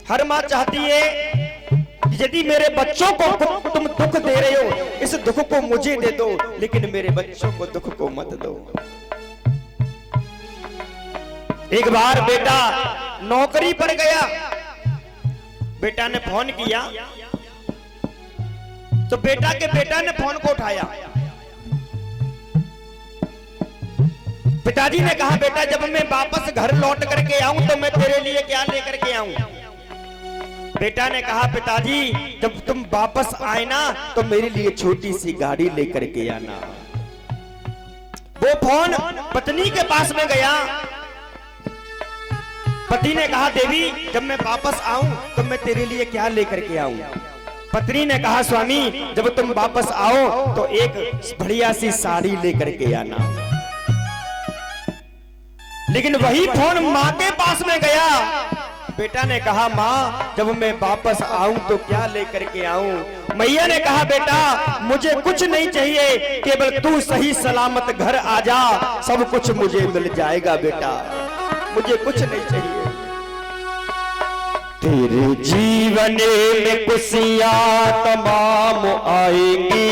हर माँ चाहती है कि यदि मेरे बच्चों को तुम दुख दे रहे हो, इस दुख को मुझे दे दो, लेकिन मेरे बच्चों को दुख को मत दो। एक बार बेटा नौकरी पर गया, बेटा ने फोन किया तो बेटा ने फोन को उठाया। पिताजी ने कहा, बेटा जब मैं वापस घर लौट करके आऊं तो मैं तेरे लिए क्या लेकर के आऊं? बेटा ने कहा, पिताजी जब तुम वापस आए ना तो मेरे लिए छोटी सी गाड़ी लेकर के आना। वो फोन पत्नी के पास में गया। पति ने कहा, देवी जब मैं वापस आऊं तो मैं तेरे लिए क्या लेकर के आऊं? पत्नी ने कहा, स्वामी जब तुम वापस आओ तो एक बढ़िया सी साड़ी लेकर के आना। लेकिन वही फोन माँ के पास में गया। बेटा ने कहा, माँ जब मैं वापस आऊं तो क्या लेकर के आऊं? मैया ने कहा, बेटा मुझे कुछ नहीं चाहिए, केवल तू सही सलामत घर आ जा, सब कुछ मुझे मिल जाएगा बेटा, मुझे कुछ नहीं चाहिए। तेरे जीवन में खुशियां तमाम आएगी,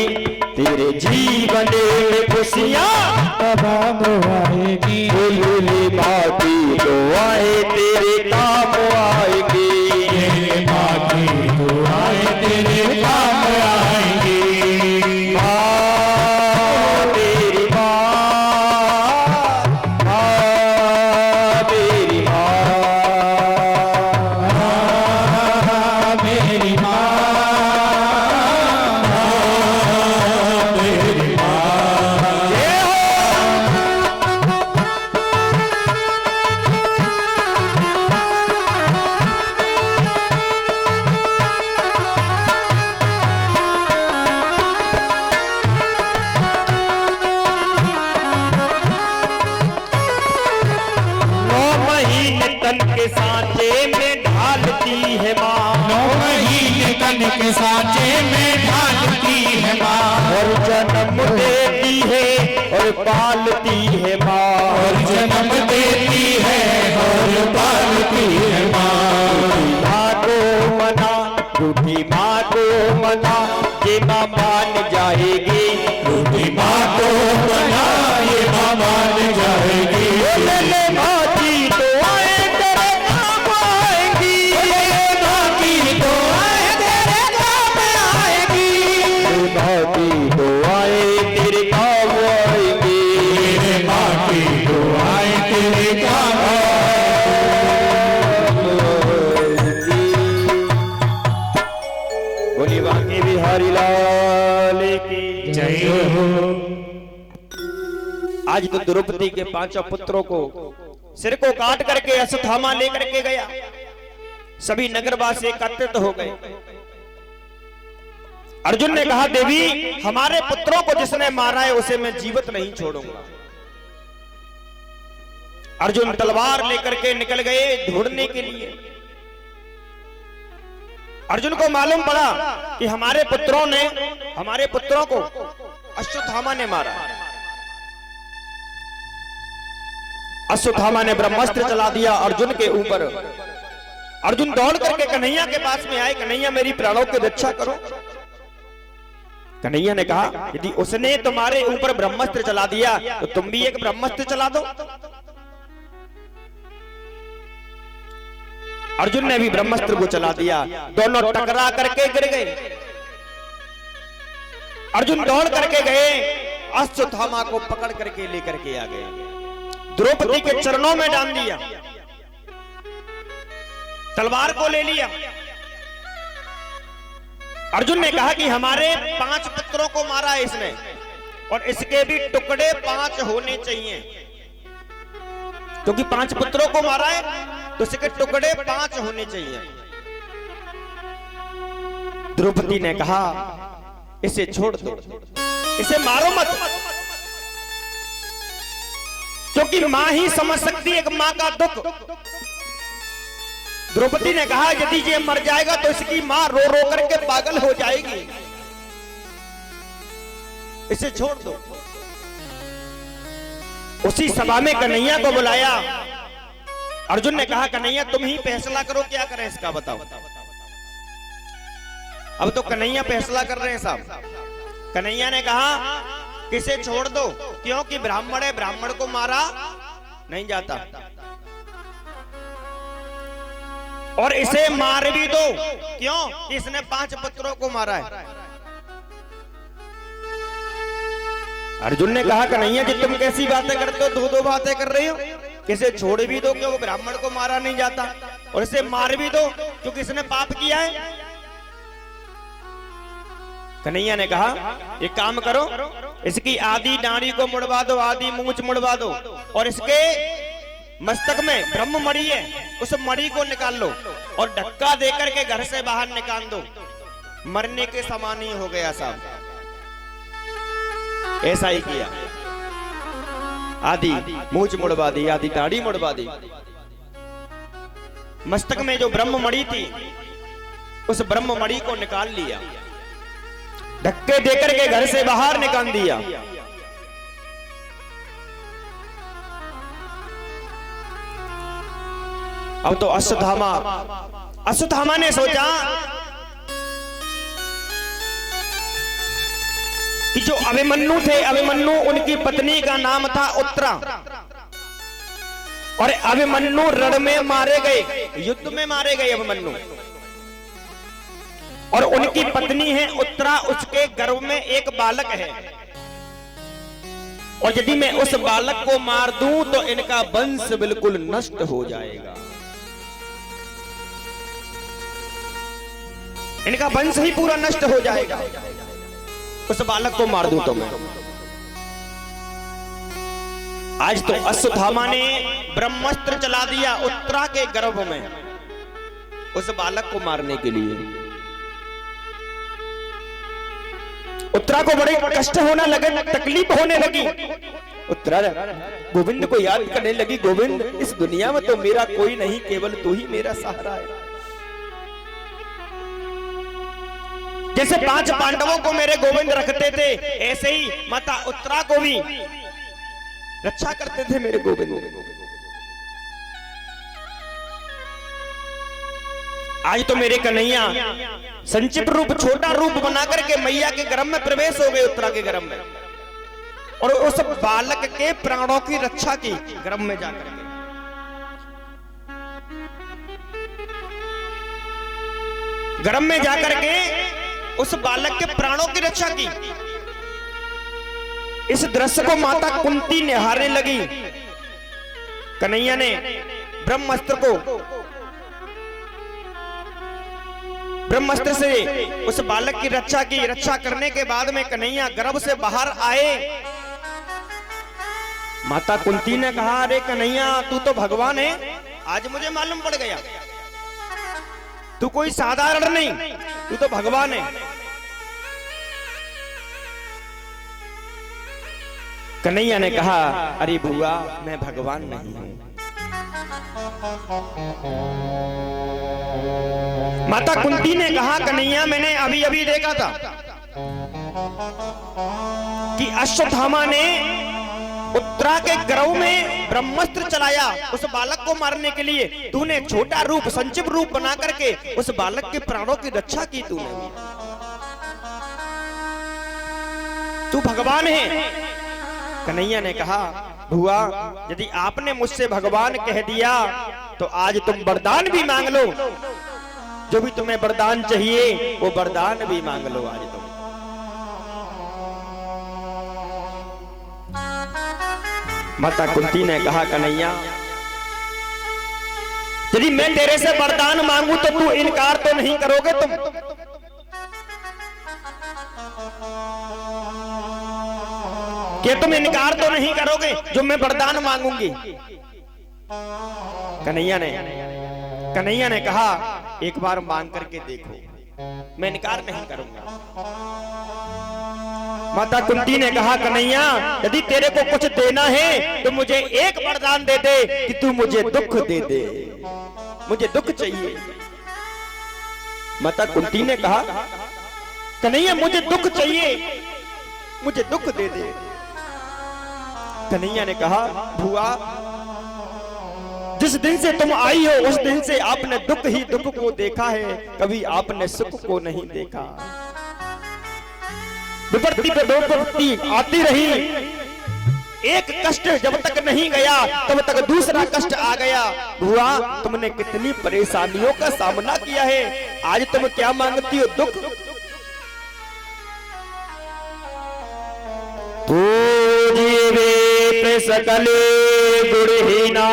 तेरे जीवन में खुशियां तमाम आएगी, बोले बाकी दुआएं तेरे काम आएगी, तेरे बाकी दुआएं तेरे काम आएंगी। माँ तेरी माँ, माँ तेरी माँ, मेरी माँ, मेरी माँ, जय हो। तन के सांचे में ढालती है माँ, 9 महीने तन के सांचे में ढालती है माँ, और जन्म देती है और पालती है माँ, और जन्म देती है और पालती है माँ। माँ को मना, रूठी माँ को मना, ये माँ मान जाएगी, रूठी माँ को मना, ये माँ मान जाएगी। मेरे माँ की दुआएं तेरे काम आएंगी, बाकी दुआएं तेरे काम आएगी, माँ की दुआएं तेरे काम आएंगी, मेरे माँ की दुआएं तेरे काम बोली बांके बिहारी लाल की जय हो। आज तो द्रौपदी के 5 पुत्रों को सिर को काट करके अश्वत्थामा लेकर के गया। सभी नगरवासी एकत्रित हो गए। अर्जुन ने कहा, देवी हमारे पुत्रों को जिसने मारा है उसे मैं जीवित नहीं छोड़ूंगा। अर्जुन तलवार लेकर के निकल गए ढूंढने के लिए। अर्जुन को मालूम पड़ा कि हमारे पुत्रों को अश्वत्थामा ने मारा। अश्वत्थामा ने ब्रह्मास्त्र चला दिया अर्जुन के ऊपर। अर्जुन दौड़ करके कन्हैया के पास में आए, कन्हैया मेरी प्राणों की रक्षा करो। कन्हैया ने कहा, यदि उसने तुम्हारे ऊपर ब्रह्मास्त्र चला दिया तो तुम भी एक ब्रह्मास्त्र चला दो। अर्जुन ने भी ब्रह्मास्त्र को चला दिया, दोनों टकरा करके गिर गए। अर्जुन दौड़ करके गए, अश्वत्थामा को पकड़ करके लेकर के आ गए, द्रौपदी के चरणों में डाल दिया, तलवार को ले लिया। अर्जुन ने कहा कि हमारे 5 पुत्रों को मारा है इसने, और इसके भी टुकड़े 5 होने चाहिए, क्योंकि 5 पुत्रों को मारा है तो इसके टुकड़े 5 होने चाहिए। द्रौपदी ने कहा, इसे छोड़ दो, इसे मारो मत, क्योंकि मां ही समझ सकती है एक मां का दुख। द्रौपदी ने कहा, यदि ये मर जाएगा तो इसकी मां रो रो करके पागल हो जाएगी, इसे छोड़ दो। उसी सभा में कन्हैया को बुलाया अर्जुन ने कहा कन्हैया तुम ही फैसला करो, क्या करें इसका बताओ। अब तो कन्हैया फैसला कर रहे हैं साहब। कन्हैया ने कहा किसे छोड़ दो, क्योंकि ब्राह्मण है, ब्राह्मण को मारा नहीं जाता, और इसे मार भी दो, क्यों, इसने 5 पुत्रों को मारा है। अर्जुन ने कहा कन्हैया जी तुम कैसी बातें करते हो, दो बातें कर रही हो। किसे छोड़ भी दो क्योंकि ब्राह्मण को मारा नहीं जाता, और इसे मार भी दो क्योंकि इसने पाप किया है। कन्हैया ने कहा एक काम करो, इसकी आधी डांडी को मुड़वा दो, आधी मूंछ मुड़वा दो, और इसके मस्तक में ब्रह्म मणि है, उस मणि को निकाल लो और धक्का देकर के घर से बाहर निकाल दो। मरने के समान ही हो गया साहब। ऐसा ही किया, आधी मूंछ मुड़वा दी, आधी दाढ़ी मुड़वा दी। मस्तक में जो ब्रह्म मणि थी उस ब्रह्म मणि को निकाल लिया, धक्के देकर के घर से बाहर निकाल दिया। अब तो अश्वत्थामा ने सोचा कि जो अभिमन्यु थे, अभिमन्यु उनकी पत्नी का नाम था उत्तरा, और अभिमन्यु रण में मारे गए, युद्ध में मारे गए अभिमन्यु, और उनकी पत्नी है उत्तरा, उसके गर्भ में एक बालक है, और यदि मैं उस बालक को मार दूं तो इनका वंश बिल्कुल नष्ट हो जाएगा, इनका वंश ही पूरा नष्ट हो जाएगा। उस बालक को मार दूं तो मैं। आज तो अश्वत्थामा ने ब्रह्मास्त्र चला दिया उत्तरा के गर्भ में उस बालक को मारने के लिए। उत्तरा को बड़े कष्ट होने लगे, तकलीफ होने लगी। उत्तरा गोविंद को याद करने लगी, गोविंद इस दुनिया में तो मेरा कोई नहीं, केवल तू ही मेरा सहारा है। जैसे 5 पांडवों को मेरे गोविंद रखते थे, ऐसे ही माता उत्तरा को भी रक्षा करते थे मेरे गोविंद। आज तो मेरे कन्हैया संक्षिप्त रूप, छोटा रूप बना करके मैया के गर्भ में प्रवेश हो गए, उत्तरा के गर्भ में, और उस बालक के प्राणों की रक्षा की गर्भ में जाकर के। गर्भ में जाकर के उस बालक के प्राणों की रक्षा की। इस दृश्य को माता कुंती निहारने लगी। कन्हैया ने ब्रह्मास्त्र से उस बालक की रक्षा की। रक्षा करने के बाद में कन्हैया गर्भ से बाहर आए। माता कुंती ने कहा अरे कन्हैया तू तो भगवान है, आज मुझे मालूम पड़ गया, तू कोई साधारण नहीं, तू तो भगवान है। कन्हैया ने कहा अरे बुआ मैं भगवान नहीं हूं। माता कुंती ने कहा कन्हैया मैंने अभी अभी देखा था कि अश्वत्थामा ने उत्तरा के गर्भ में ब्रह्मास्त्र चलाया उस बालक को मारने के लिए। तूने छोटा रूप, संक्षिप्त रूप बना करके उस बालक के प्राणों की रक्षा की तूने। तू भगवान है। कन्हैया ने कहा बुआ यदि आपने मुझसे भगवान कह दिया तो आज तुम वरदान भी मांग लो, जो भी तुम्हें वरदान चाहिए वो वरदान भी मांग लो आज तुम। माता कुंती ने कहा कन्हैया यदि मैं तेरे से वरदान मांगू तो तू इनकार तो नहीं करोगे तुम? क्या तुम इनकार तो नहीं करोगे जो मैं वरदान मांगूंगी? कन्हैया ने कहा एक बार मांग करके देखो, मैं इनकार नहीं करूंगा। माता कुंती ने कहा कन्हैया यदि तेरे को कुछ देना है तो मुझे एक वरदान दे दे कि तू मुझे दुख दे दे, मुझे दुख चाहिए। माता कुंती ने कहा कन्हैया मुझे दुख चाहिए, मुझे दुख दे दे। कन्हैया ने कहा बुआ जिस दिन से तुम आई हो उस दिन से आपने दुख ही दुख को देखा है, कभी आपने सुख को नहीं देखा। विपत्ति पे विपत्ति आती रही, एक कष्ट जब तक नहीं गया तब तक दूसरा कष्ट आ गया। बुआ, तुमने कितनी परेशानियों का सामना किया है, आज तुम क्या मांगती हो? दुख। पूजिवे सकले गुणहीना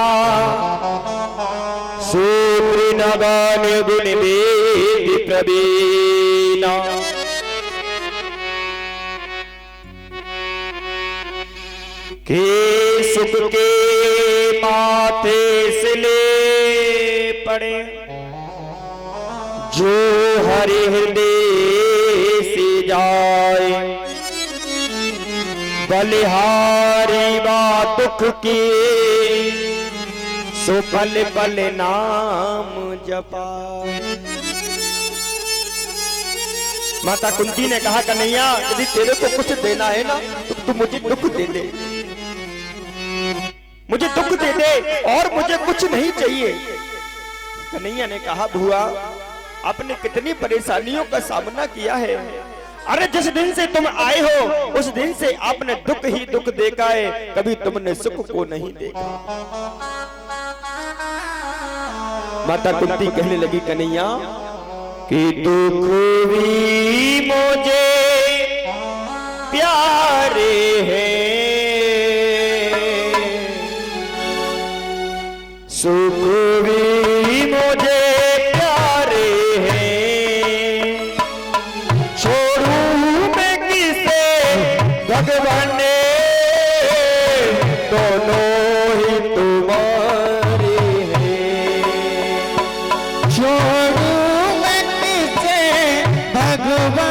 सूत्र नगान गुण वेद प्रवीणा। के सुख के माथे से ले पड़े जो हरि हृदय से जाए, बलिहारी बा दुख की सो पल पल नाम जपाए। माता कुंती ने कहा, कन्हैया यदि तेरे को कुछ देना है ना तो तू मुझे दुख दे दे, मुझे दुख दे दे और मुझे कुछ नहीं चाहिए। कन्हैया ने कहा, बुआ आपने कितनी परेशानियों का सामना किया है, अरे जिस दिन से तुम आए हो उस दिन से आपने दुख ही दुख देखा है, कभी तुमने सुख को नहीं देखा। माता कुंती कहने लगी, कन्हैया कि दुख भी मुझे प्यारे हैं, सुख भी मुझे प्यारे हैं, छोड़ू मैं किसे भगवान ने, दोनों ही तुम्हारे हैं। छोड़ू मैं किसे भगवान,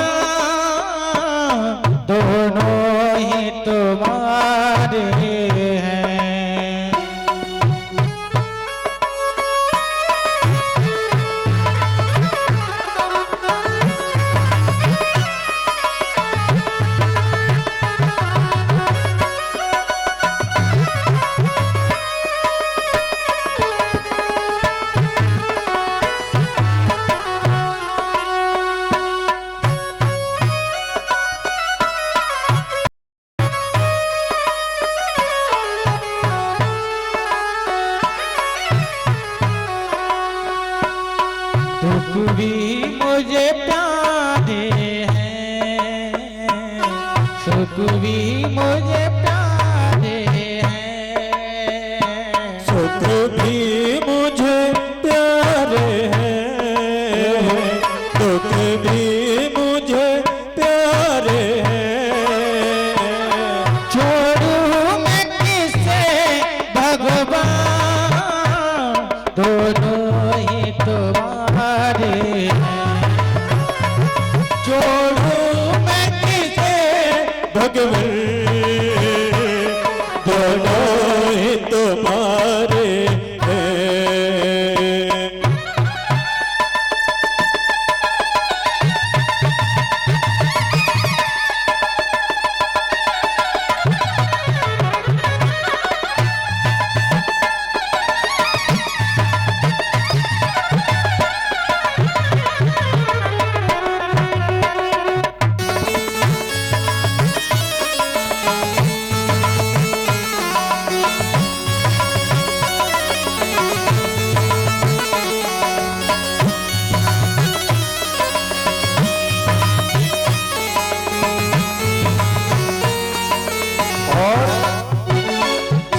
दोनों ही तुम्हारे हैं। दुख भी मुझे प्यारे हैं, सुख भी मुझे प्यारे हैं, सुख भी मुझे प्यारे हैं, दुख भी मुझे प्यारे हैं। छोड़ू मैं किसे भगवान, दोनों ही तुम्हारे हैं। छोड़ू मैं किसे भगवान, दोनों ही तुम्हारे हैं।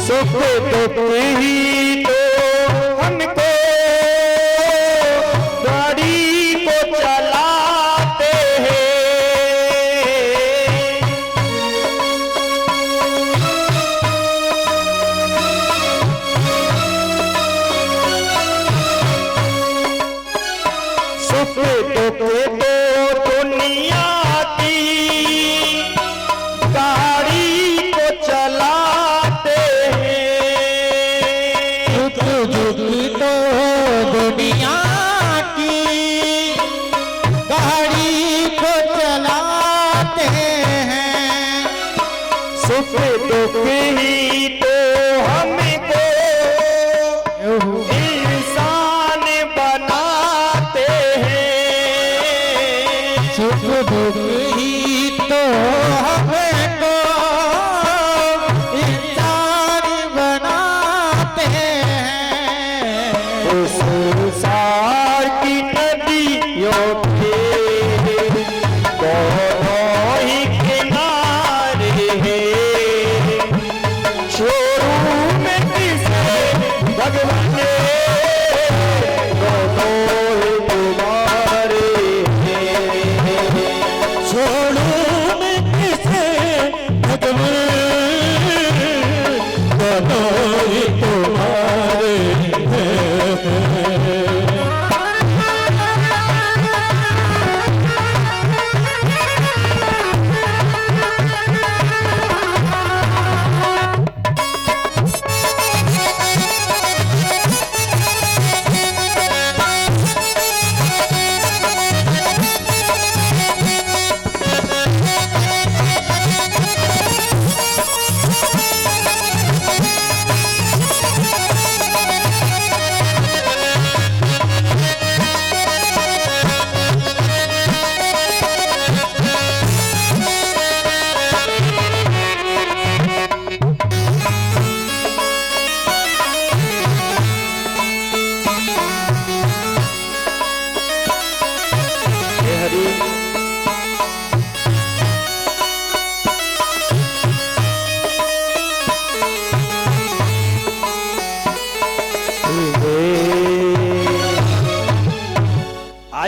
सुख दुख ही तो हमको गाड़ी को चलाते हैं, सुख दुख तो दुनिया की गाड़ी को चलाते दुनिया की गाड़ी को चलाते हैं, सुख दुख ही तो हमको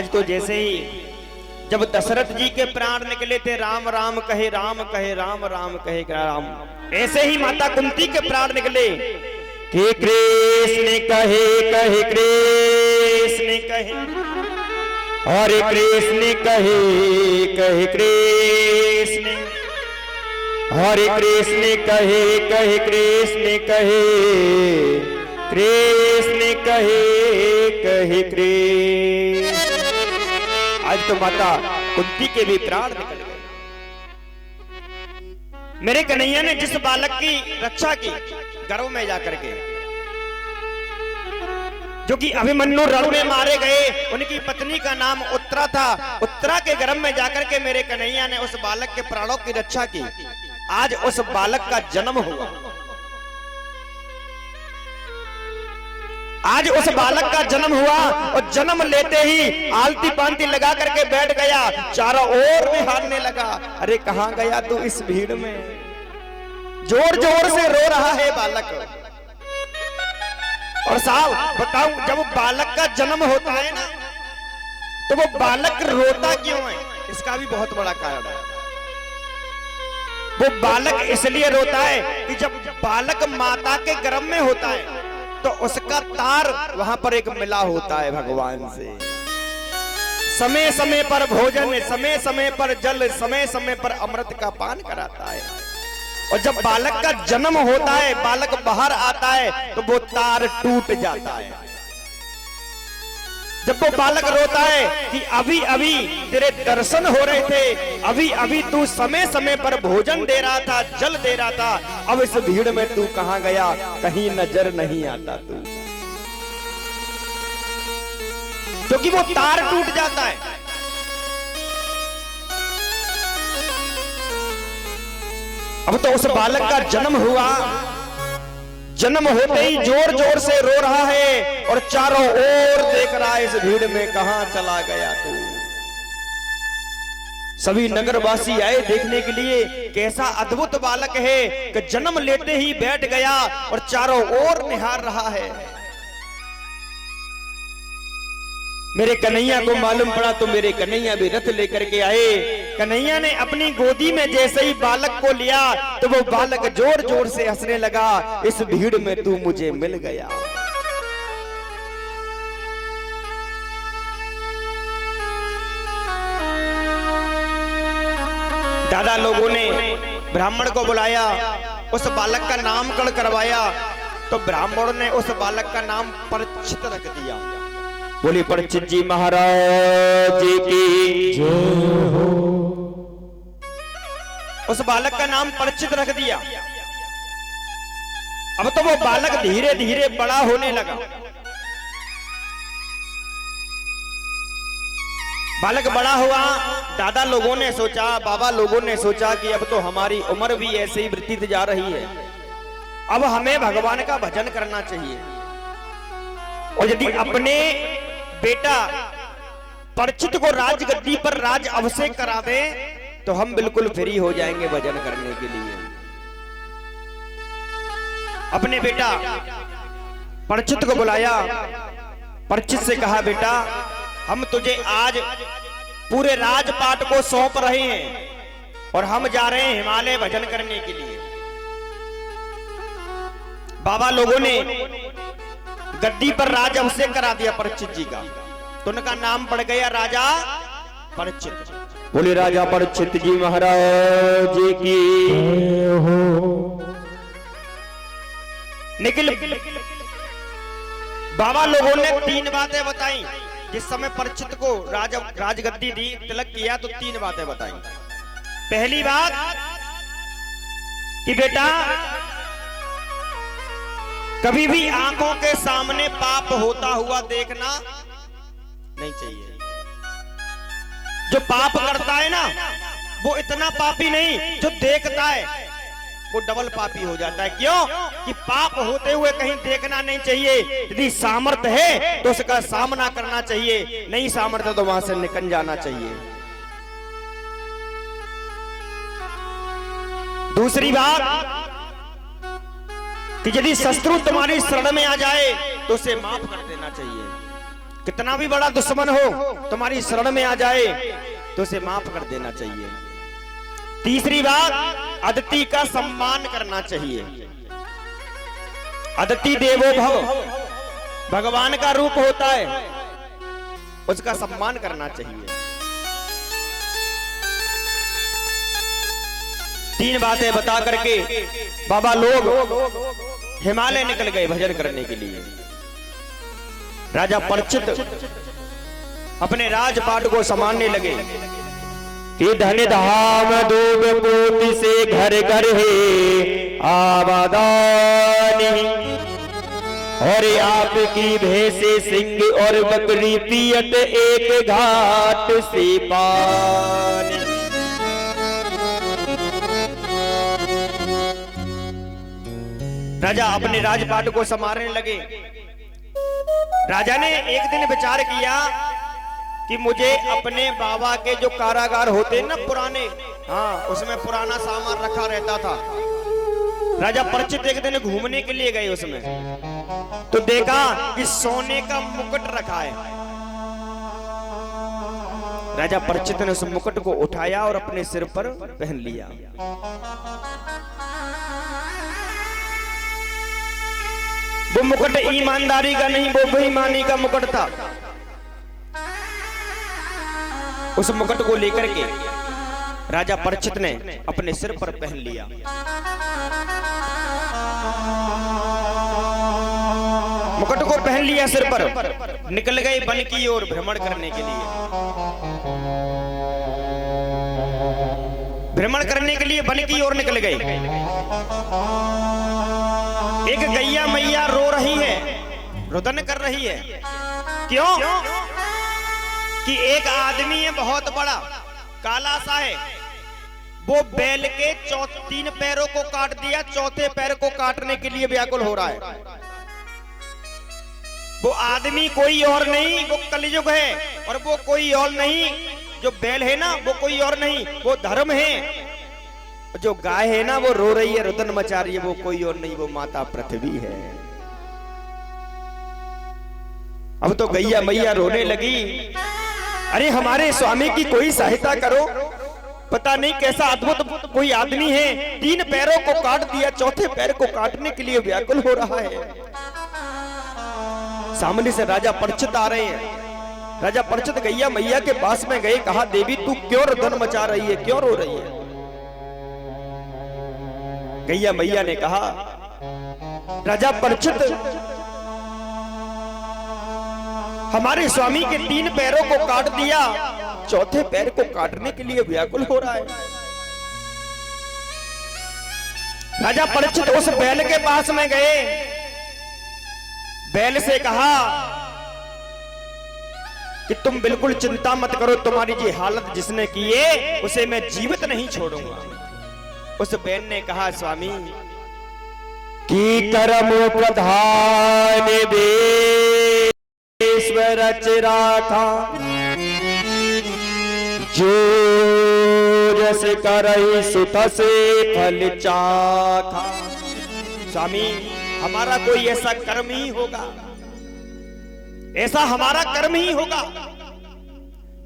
आज तो जैसे ही जब दशरथ जी के प्राण निकले थे, राम राम कहे राम कहे, राम राम कहे राम, ऐसे ही माता कुंती के प्राण निकले कि कृष्ण कहे कहे कृष्ण कहे, हरे कृष्ण कहे कहे कृष्ण, हरे कृष्ण कहे कहे कृष्ण कहे, कृष्ण कहे कहे कृष्ण। आज तो माता कुंती के भी प्राण निकल गए। मेरे कन्हैया ने जिस बालक की रक्षा की गर्भ में जाकर के, जो कि अभिमन्यु रण में मारे गए, उनकी पत्नी का नाम उत्तरा था। उत्तरा के गर्भ में जाकर के मेरे कन्हैया ने उस बालक के प्राणों की रक्षा की। आज उस बालक का जन्म हुआ। आज उस बालक का जन्म हुआ और जन्म लेते ही आलती पालती लगा करके बैठ गया, चारों ओर निहारने लगा। अरे कहां गया तू इस भीड़ में? जोर जोर से रो रहा है बालक। और साहब बताऊं, जब बालक का जन्म होता है ना, तो वो बालक रोता क्यों है? इसका भी बहुत बड़ा कारण है। वो बालक इसलिए रोता है कि जब बालक माता के गर्भ में होता है तो उसका तार वहां पर एक मिला होता है भगवान से। समय समय पर भोजन, समय समय पर जल, समय समय पर अमृत का पान कराता है। और जब बालक का जन्म होता है, बालक बाहर आता है, तो वो तार टूट जाता है। जब वो बालक रोता है कि अभी अभी तेरे दर्शन हो रहे थे, अभी अभी तू समय समय पर भोजन दे रहा था, जल दे रहा था, अब इस भीड़ में तू कहां गया? कहीं नजर नहीं आता तू। क्योंकि वो तार टूट जाता है। अब तो उस बालक का जन्म हुआ। जन्म होते ही जोर जोर से रो रहा है और चारों ओर देख रहा है, इस भीड़ में कहां चला गया तू? सभी नगरवासी आए देखने के लिए, कैसा अद्भुत बालक है कि जन्म लेते ही बैठ गया और चारों ओर निहार रहा है। मेरे कन्हैया को मालूम पड़ा तो मेरे कन्हैया भी रथ लेकर के आए। कन्हैया ने अपनी गोदी में जैसे ही बालक को लिया तो वो बालक जोर जोर से हंसने लगा, इस भीड़ में तू मुझे मिल गया। दादा लोगों ने ब्राह्मण को बुलाया, उस बालक का नामकरण करवाया, तो ब्राह्मण ने उस बालक का नाम परीक्षित रख दिया। बोली परीक्षित जी महाराज की जय हो। उस बालक का नाम परीक्षित रख दिया। अब तो वो बालक धीरे धीरे बड़ा होने लगा। बालक बड़ा हुआ। दादा लोगों ने सोचा, बाबा लोगों ने सोचा कि अब तो हमारी उम्र भी ऐसे ही बीतती जा रही है, अब हमें भगवान का भजन करना चाहिए। और यदि अपने बेटा परीक्षित को राजगद्दी पर राज अभिषेक करा दे तो हम बिल्कुल फ्री हो जाएंगे भजन करने के लिए। अपने बेटा परीक्षित को बुलाया, परीक्षित से कहा, बेटा हम तुझे आज पूरे राजपाट को सौंप रहे हैं और हम जा रहे हैं हिमालय भजन करने के लिए। बाबा लोगों ने गद्दी पर राज अभिषेक करा दिया परीक्षित जी का, तो उनका नाम पड़ गया राजा परीक्षित। बोले राजा परीक्षित जी महाराज की हो। निखिल बाबा लोगों ने 3 बातें बताई। जिस समय परीक्षित को राजगद्दी दी, तिलक किया, तो 3 बातें बताई। पहली बात कि बेटा कभी भी आंखों के सामने पाप होता हुआ देखना नहीं चाहिए। जो पाप करता है ना, वो इतना पापी नहीं, जो देखता है वो डबल पापी हो जाता है। क्यों? कि पाप होते हुए कहीं देखना नहीं चाहिए। यदि सामर्थ्य है तो उसका सामना करना चाहिए, नहीं सामर्थ्य तो वहां से निकल जाना चाहिए। दूसरी बात कि यदि शत्रु तुम्हारी शरण में आ जाए तो उसे माफ कर देना चाहिए। कितना भी बड़ा दुश्मन हो तुम्हारी शरण में आ जाए तो उसे माफ कर देना चाहिए। तीसरी बात, अतिथि का सम्मान करना चाहिए। अतिथि देवो भव, भगवान का रूप होता है, उसका सम्मान करना चाहिए। तीन बातें बता करके बाबा लोग हिमालय निकल गए भजन करने के लिए। राजा परीक्षित अपने राजपाट को संभालने लगे कि धन धाम दूब पोती से घर घर है आबादानी, और आपकी भैंसे सिंह और बकरी पियत एक घाट से पानी। राजा अपने राजपाट को संभालने लगे। राजा ने एक दिन विचार किया कि मुझे अपने बाबा के जो कारागार होते हैं ना पुराने, हाँ उसमें पुराना सामान रखा रहता था। राजा परीक्षित एक दिन घूमने के लिए गए उसमें, तो देखा कि सोने का मुकुट रखा है। राजा परीक्षित ने उस मुकुट को उठाया और अपने सिर पर पहन लिया। वो मुकुट ईमानदारी का नहीं, वो बेईमानी का मुकुट था। उस मुकुट को लेकर के राजा परीक्षित ने अपने सिर पर पहन लिया। मुकुट को पहन लिया सिर पर, निकल गए वन की ओर भ्रमण करने के लिए। भ्रमण करने के लिए वन की ओर निकल गए। एक गैया मैया रो रही है, रुदन कर रही है। क्यों? कि एक आदमी है बहुत बड़ा, काला सा है, वो बैल के तीन पैरों को काट दिया, चौथे पैर को काटने के लिए व्याकुल हो रहा है। वो आदमी कोई और नहीं, वो कलयुग है, और वो कोई और नहीं, जो बैल है ना वो कोई और नहीं, वो धर्म है। जो गाय है ना वो रो रही है, रुदन मचा रही है, वो कोई और नहीं, वो माता पृथ्वी है। अब तो गैया मैया रोने लगी, अरे हमारे स्वामी की कोई सहायता करो, पता नहीं कैसा अद्भुत कोई आदमी है, तीन पैरों को काट दिया, चौथे पैर को काटने के लिए व्याकुल हो रहा है। सामने से राजा परीक्षित आ रहे हैं। राजा परीक्षित गैया मैया के पास में गए, कहा देवी तू क्यों रुदन मचा रही है, क्यों रो रही है? गैया मैया ने कहा राजा परीक्षित, हमारे स्वामी के तीन पैरों को काट दिया, चौथे पैर को काटने के लिए व्याकुल हो रहा है। राजा परीक्षित उस बैल के पास में गए, बैल से कहा कि तुम बिल्कुल चिंता मत करो, तुम्हारी ये हालत जिसने की है उसे मैं जीवित नहीं छोड़ूंगा। उस बैल ने कहा स्वामी कि कर्म प्रधान ईश्वर रचा, जो जस करई सुत से फल चाखा। स्वामी हमारा कोई ऐसा कर्म ही होगा, ऐसा हमारा कर्म ही होगा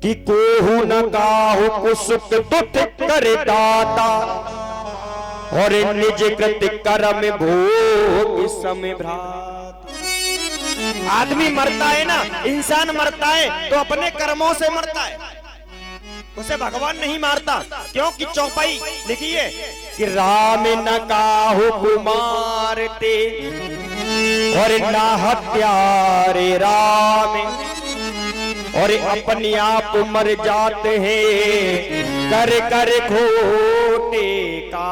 कि कोहु न काहु कुसुक दुत करे दाता, और निज कृत कर्म भोग समय भ्रात। आदमी मरता है ना, इंसान मरता है तो अपने कर्मों से मरता है, उसे भगवान नहीं मारता। क्योंकि चौपाई लिखी है कि राम न काहु कुमारते, और ना हत्यारे राम, और अपने आप मर जाते हैं कर कर खोटे का।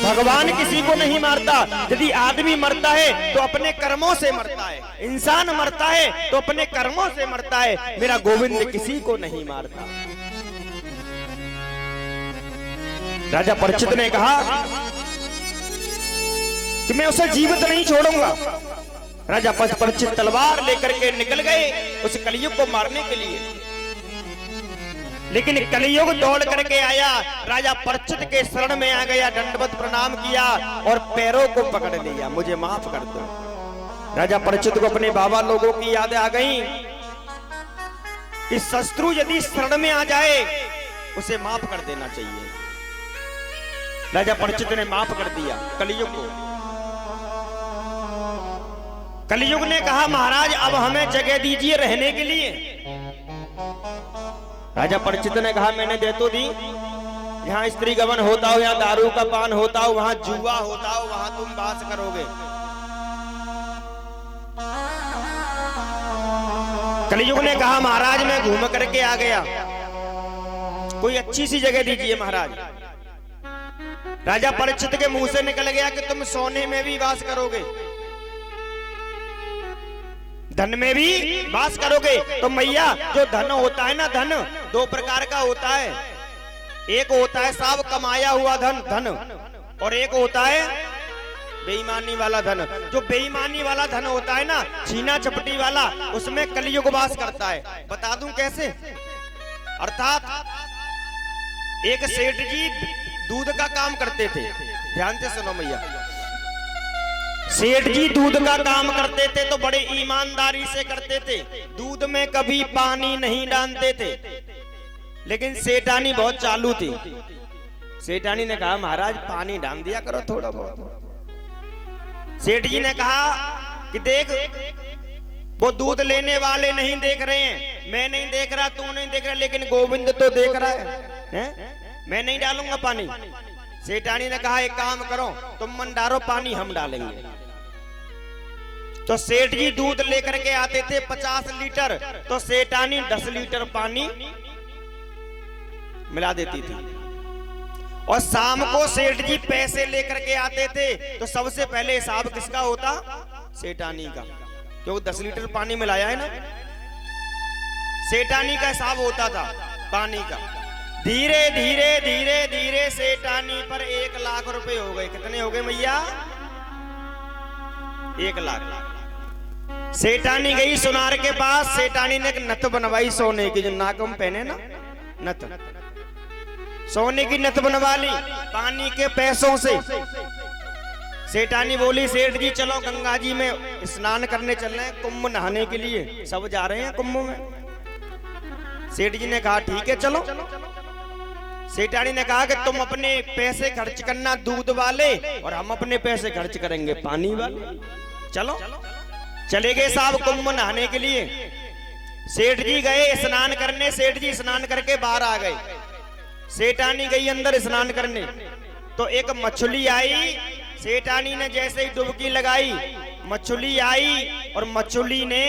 भगवान किसी को नहीं मारता। यदि आदमी मरता है तो अपने कर्मों से मरता है, इंसान मरता है तो अपने कर्मों से मरता है। मेरा गोविंद किसी को नहीं मारता। राजा परीक्षित ने कहा कि मैं उसे जीवित नहीं छोड़ूंगा। राजा परीक्षित तलवार लेकर के निकल गए उस कलयुग को मारने के लिए, लेकिन कलयुग दौड़ करके आया, राजा परीक्षित के शरण में आ गया, दंडवत प्रणाम किया और पैरों को पकड़ लिया, मुझे माफ कर दो। राजा परीक्षित को अपने बाबा लोगों की यादें आ गई कि शत्रु यदि शरण में आ जाए उसे माफ कर देना चाहिए। राजा परीक्षित ने माफ कर दिया कलयुग को। कलयुग ने कहा महाराज अब हमें जगह दीजिए रहने के लिए। राजा परीक्षित ने कहा मैंने दे तो दी, यहाँ स्त्री गमन होता हो, यहाँ दारू का पान होता हो, वहां जुआ होता हो, वहां तुम वास करोगे। कलयुग ने कहा महाराज मैं घूम करके आ गया, कोई अच्छी सी जगह दीजिए महाराज। राजा परीक्षित के मुंह से निकल गया कि तुम सोने में भी वास करोगे, धन में भी वास करोगे। तो मैया जो धन होता है ना, धन दो प्रकार का होता है। एक होता है साहब कमाया हुआ धन, और एक होता है बेईमानी वाला धन। जो बेईमानी वाला धन होता है ना, छीना चपटी वाला, उसमें कलयुग वास करता है। बता दूं कैसे? अर्थात एक सेठ जी दूध का काम करते थे, ध्यान से सुनो मैया। सेठ जी दूध का काम करते थे तो बड़े ईमानदारी से करते थे, दूध में कभी पानी नहीं डालते थे। लेकिन सेठानी बहुत चालू थी। सेठानी ने कहा महाराज पानी डाल दिया करो थोड़ा बहुत। सेठ जी ने कहा कि देख वो दूध लेने वाले नहीं देख रहे हैं, मैं नहीं देख रहा, तू नहीं देख रहा, लेकिन गोविंद तो देख रहा है? मैं नहीं डालूंगा पानी। सेठानी ने कहा एक काम करो, तुम मन डालो, पानी हम डालेंगे। तो सेठ जी दूध लेकर के आते थे 50 लीटर, तो सेठानी 10 लीटर पानी मिला देती थी। और शाम को सेठ जी पैसे लेकर के आते थे तो सबसे पहले हिसाब किसका होता? सेठानी का, क्योंकि 10 लीटर पानी मिलाया है ना। सेठानी का हिसाब होता था पानी का। धीरे धीरे धीरे धीरे सेठानी पर 1 लाख रुपए हो गए। कितने हो गए मैया? 1 लाख। सेठानी गई सुनार के पास, सेठानी ने एक नथ बनवाई सोने की, जो नाक में पहने ना नथ, सोने की नथ बनवा ली पानी के पैसों से। सेठानी बोली सेठ जी चलो गंगा जी में स्नान करने चल रहे हैं, कुंभ नहाने के लिए सब जा रहे हैं कुंभ में। सेठ जी ने कहा ठीक है चलो। सेठानी ने कहा कि तुम अपने पैसे खर्च करना दूध वाले, और हम अपने पैसे खर्च करेंगे पानी वाले। चलो। चले गए साहब कुंभ नहाने के लिए। सेठ जी गए स्नान करने, सेठ जी स्नान करके बाहर आ गए। सेठानी गई अंदर स्नान करने, तो एक मछली आई। सेठानी ने जैसे ही डुबकी लगाई, मछली आई और मछली ने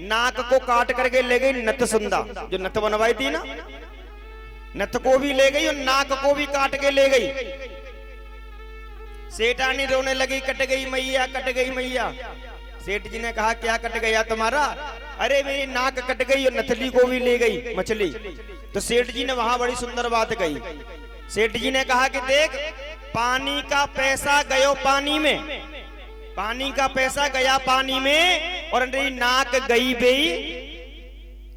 नाक को काट करके ले गई नथ सुंदा, जो नथ बनवाई थी ना, नथ को भी ले गई और नाक को भी काट के ले गई। सेठानी रोने लगी, कट गई मैया, कट गई मैया। सेठ जी ने कहा क्या कट गया तुम्हारा? अरे मेरी नाक कट गई और नथली को भी ले गई मछली। तो सेठ जी ने वहां बड़ी सुंदर बात कही। सेठ जी ने कहा कि देख पानी का पैसा गयो पानी में, पानी का पैसा गया पानी में, और मेरी नाक गई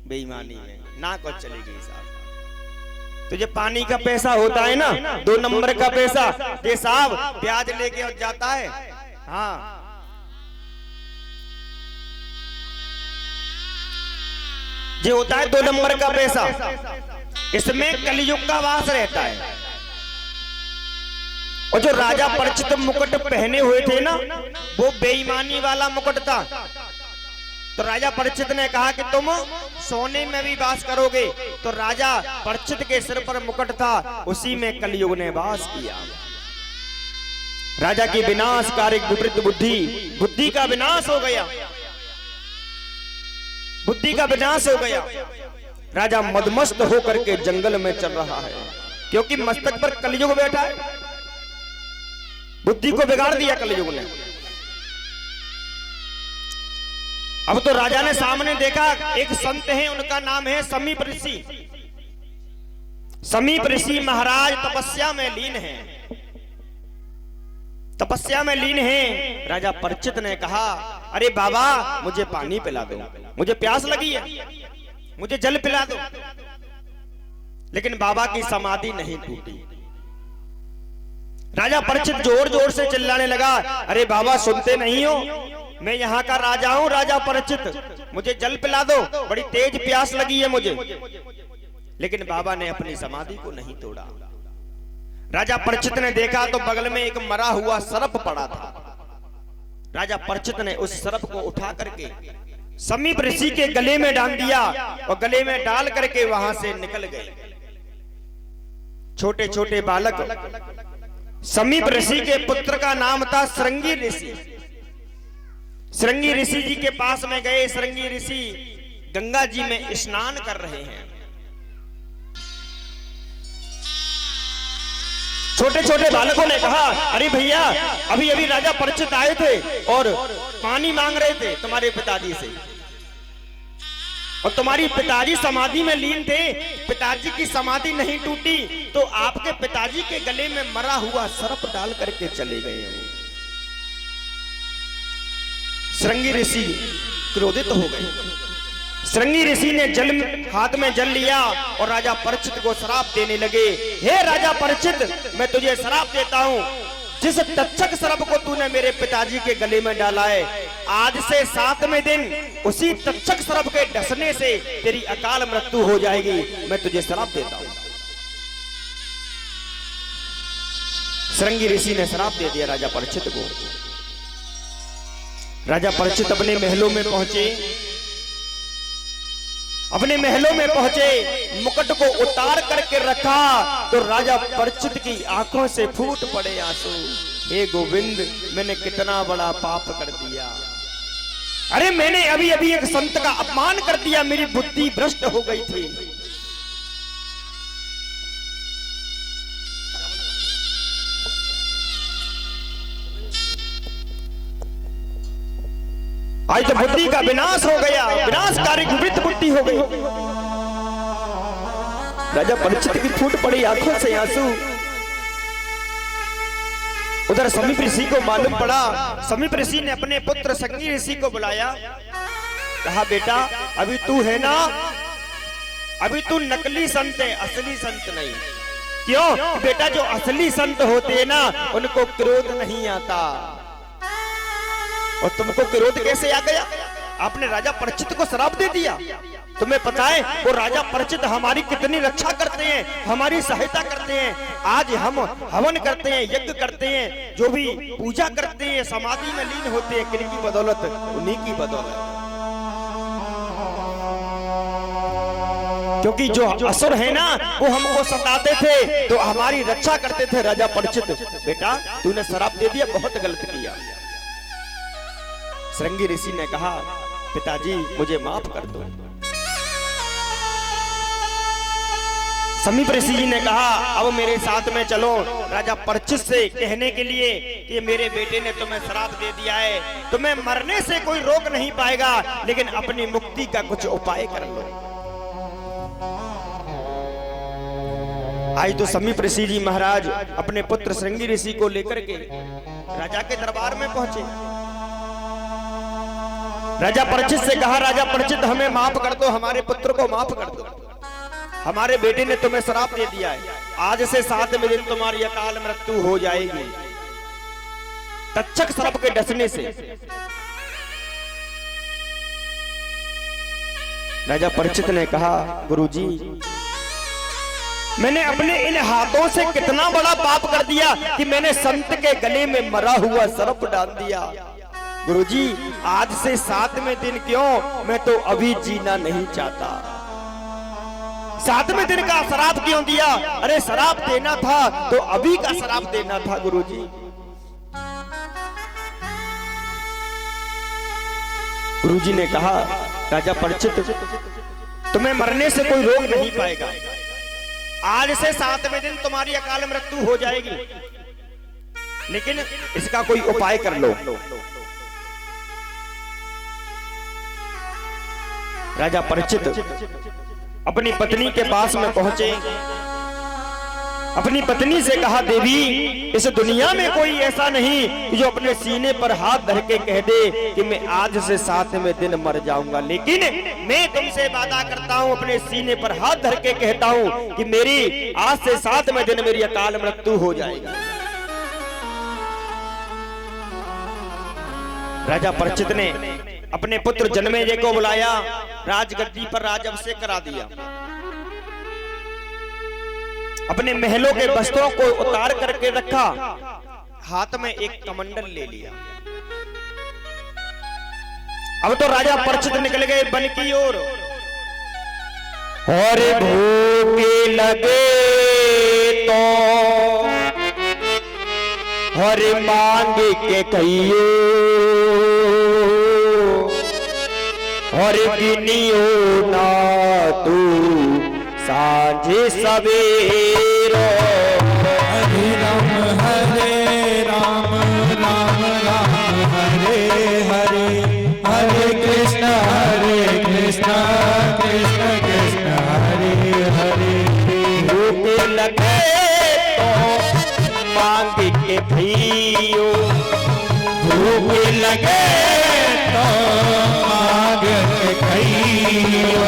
बेईमानी में, नाक और चली गई साहब। तो जो पानी का पैसा होता है ना, 2 नंबर का पैसा, ये साहब ब्याज लेके जाता है। हाँ, जो होता है 2 नंबर का पैसा, इसमें कलयुग का वास रहता है। और जो राजा परीक्षित मुकुट पहने हुए थे ना, वो बेईमानी वाला मुकुट था। तो राजा परीक्षित ने कहा कि तुम सोने में भी वास करोगे। तो राजा परीक्षित के सिर पर मुकुट था, उसी में कलयुग ने वास किया। राजा की विनाशकारी विपरीत बुद्धि का विनाश हो गया, बुद्धि का विनाश हो गया। राजा मदमस्त होकर के जंगल में चल रहा है, क्योंकि मस्तक पर कलयुग बैठा है। बुद्धि को बिगाड़ दिया कलयुग ने। अब तो राजा ने सामने देखा, एक संत है, उनका नाम है समीप ऋषि। समीप ऋषि महाराज तपस्या में लीन है, तपस्या में लीन है। राजा परीक्षित ने कहा अरे बाबा मुझे पानी पिला दो, मुझे प्यास लगी है, मुझे जल पिला दो। लेकिन बाबा की समाधि नहीं टूटी। राजा परीक्षित जोर जोर से चिल्लाने लगा, अरे बाबा सुनते नहीं हो, मैं यहाँ का राजा हूँ, राजा परिचित, मुझे जल पिला दो, बड़ी तेज प्यास लगी है मुझे। लेकिन बाबा ने अपनी समाधि को नहीं तोड़ा। राजा परिचित ने देखा तो बगल में एक मरा हुआ सर्प पड़ा था। राजा परिचित ने उस सर्प को उठा करके समीप ऋषि के गले में डाल दिया और गले में डाल करके वहां से निकल गए। छोटे छोटे बालक, समीप ऋषि के पुत्र का नाम था श्रृंगी ऋषि। श्रृंगी ऋषि जी के पास में गए। श्रृंगी ऋषि गंगा जी में स्नान कर रहे हैं। छोटे छोटे बालकों ने कहा, अरे भैया, अभी अभी राजा परिचित आए थे और पानी मांग रहे थे तुम्हारे पिताजी से, और तुम्हारी पिताजी समाधि में लीन थे, पिताजी की समाधि नहीं टूटी तो आपके पिताजी के गले में मरा हुआ सर्प डाल करके चले गए। श्रृंगी ऋषि क्रोधित हो गए। श्रृंगी ऋषि ने हाथ में जल लिया और राजा परिचित को श्राप देने लगे। हे राजा परिचित, मैं तुझे श्राप देता हूं, जिस तक्षक सर्प को तूने मेरे पिताजी के गले में डाला है, आज से 7वें दिन उसी तक्षक सर्प के डसने से तेरी अकाल मृत्यु हो जाएगी। मैं तुझे श्राप देता हूं। श्रृंगी ऋषि ने श्राप दे दिया राजा परिचित को। राजा परिचित अपने महलों में पहुंचे। अपने महलों में पहुंचे, मुकुट को उतार करके रखा तो राजा परिचित की आंखों से फूट पड़े आंसू। हे गोविंद, मैंने कितना बड़ा पाप कर दिया। अरे मैंने अभी अभी एक संत का अपमान कर दिया, मेरी बुद्धि भ्रष्ट हो गई थी। आज तो बुद्धि का विनाश हो गया, विनाशकारी वृत्त बुद्धि हो गई। राजा परिचित की फूट पड़ी आंखों से आंसू। उधर समीप ऋषि को मालूम पड़ा। समीप ऋषि ने अपने पुत्र श्रृंगी ऋषि को बुलाया, कहा, बेटा, अभी तू है ना, अभी तू नकली संत है, असली संत नहीं। क्यों? बेटा, जो असली संत होते हैं ना, उनको क्रोध नहीं आता। और तुमको क्रोध कैसे आ गया? आपने राजा परिचित को श्राप दे दिया। तुम्हें पता है वो राजा परिचित हमारी कितनी रक्षा करते हैं, हमारी सहायता करते हैं। आज हम हवन करते हैं, यज्ञ करते हैं, जो भी पूजा करते हैं, समाधि में लीन होते हैं, किनकी बदौलत? उन्हीं की बदौलत। क्योंकि जो असुर है ना, वो हमको सताते थे तो हमारी रक्षा करते थे राजा परिचित। बेटा, तूने श्राप दे दिया, बहुत गलत किया। श्रृंगी ऋषि ने कहा, पिताजी, मुझे माफ कर दो। समीप ऋषि जी ने कहा, अब मेरे साथ में चलो राजा परिचित से कहने के लिए कि मेरे बेटे ने तुम्हें श्राप दे दिया है, तुम्हें मरने से कोई रोक नहीं पाएगा, लेकिन अपनी मुक्ति का कुछ उपाय कर लो। आज तो समीप ऋषि जी महाराज अपने पुत्र श्रृंगी ऋषि को लेकर के राजा के दरबार में पहुंचे। राजा परिचित से कहा, राजा परिचित, हमें माफ कर दो, हमारे पुत्र को माफ कर दो। हमारे बेटे ने तुम्हें श्राप दे दिया है, आज से 7वें दिन तुम्हारी अकाल मृत्यु हो जाएगी तक्षक सर्प के डसने से। राजा परिचित ने कहा, गुरुजी, मैंने अपने इन हाथों से कितना बड़ा पाप कर दिया कि मैंने संत के गले में मरा हुआ सर्प डाल दिया। गुरुजी, आज से 7वें दिन क्यों, मैं तो अभी जीना नहीं चाहता। 7वें दिन का श्राप क्यों दिया? अरे श्राप देना था तो अभी का श्राप देना था गुरुजी। गुरुजी ने कहा, राजा परिचित, तुम्हें मरने से कोई रोक नहीं पाएगा। आज से 7वें दिन तुम्हारी अकाल मृत्यु हो जाएगी, लेकिन इसका कोई उपाय कर लो। राजा परिचित अपनी पत्नी के पास में पहुंचे। अपनी पत्नी से कहा, देवी, इस दुनिया में कोई ऐसा नहीं जो अपने सीने पर हाथ धर के कह दे कि मैं आज से 7वें दिन मर जाऊंगा, लेकिन मैं तुमसे वादा करता हूं, अपने सीने पर हाथ धर के कहता हूं कि मेरी आज से 7वें दिन मेरी अकाल मृत्यु हो जाएगी। राजा परीक्षित ने अपने पुत्र जन्मेजय को बुलाया, राजगद्दी पर राजअभिषेक करा दिया, अपने महलों के वस्त्रों को उतार करके रखा, हाथ में एक कमंडल ले लिया। अब तो राजा परीक्षित निकल गए वन की ओर, और भूखे लगे तो और मांग के कहियो, और गिनियो ना तू साँझ सवेरो। हरे राम राम राम हरे हरे, हरे कृष्ण कृष्ण कृष्ण हरे हरे। भूख लगे तो मांग के भइयो, भूख लगे तो मांग के खइयो,